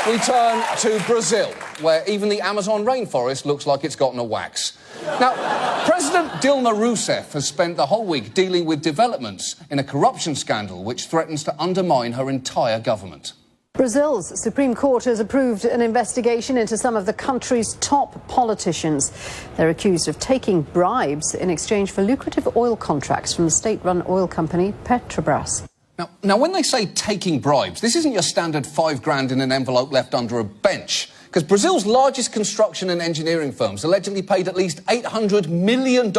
We turn to Brazil, where even the Amazon rainforest looks like it's gotten a wax. Now, President Dilma Rousseff has spent the whole week dealing with developments in a corruption scandal which threatens to undermine her entire government. Brazil's Supreme Court has approved an investigation into some of the country's top politicians. They're accused of taking bribes in exchange for lucrative oil contracts from the state-run oil company Petrobras. Now, when they say taking bribes, this isn't your standard $5,000 in an envelope left under a bench. Because Brazil's largest construction and engineering firms allegedly paid at least $800 million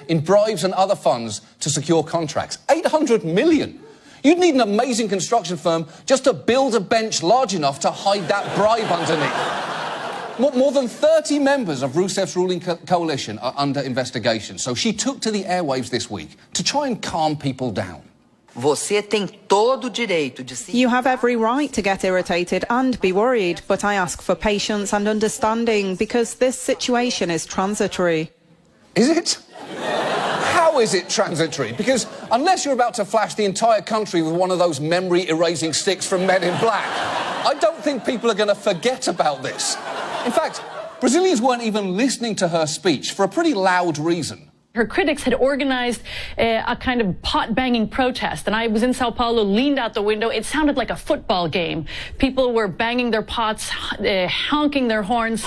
in bribes and other funds to secure contracts. $800 million! You'd need an amazing construction firm just to build a bench large enough to hide that bribe underneath. More than 30 members of Rousseff's ruling coalition are under investigation, so she took to the airwaves this week to try and calm people down. Você tem todo o direito de se... You have every right to get irritated and be worried, but I ask for patience and understanding because this situation is transitory. Is it? How is it transitory? Because unless you're about to flash the entire country with one of those memory-erasing sticks from Men in Black, I don't think people are going to forget about this. In fact, Brazilians weren't even listening to her speech for a pretty loud reason. Her critics had organized a kind of pot-banging protest, and I was in Sao Paulo, leaned out the window. It sounded like a football game. People were banging their pots, honking their horns.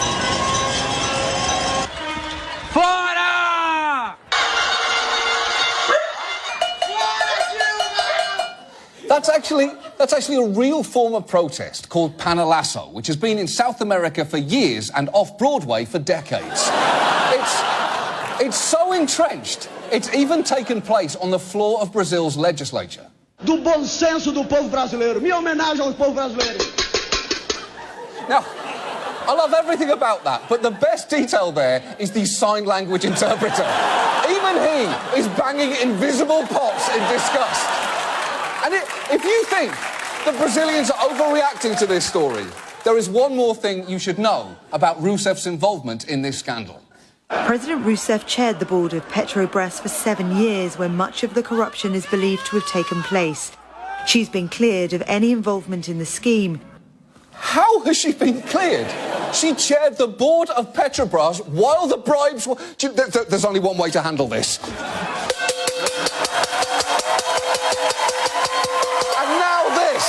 Fora! That's actually a real form of protest called panelazo, which has been in South America for years and off-Broadway for decades. It's so entrenched, it's even taken place on the floor of Brazil's legislature. Do bom senso do povo brasileiro. Minha homenagem ao povo brasileiro. Now, I love everything about that, but the best detail there is the sign language interpreter. Even he is banging invisible pots in disgust. And if you think that Brazilians are overreacting to this story, there is one more thing you should know about Rousseff's involvement in this scandal. President Rousseff chaired the board of Petrobras for 7 years when much of the corruption is believed to have taken place. She's been cleared of any involvement in the scheme. How has she been cleared? She chaired the board of Petrobras while the bribes were... There's only one way to handle this. And now this.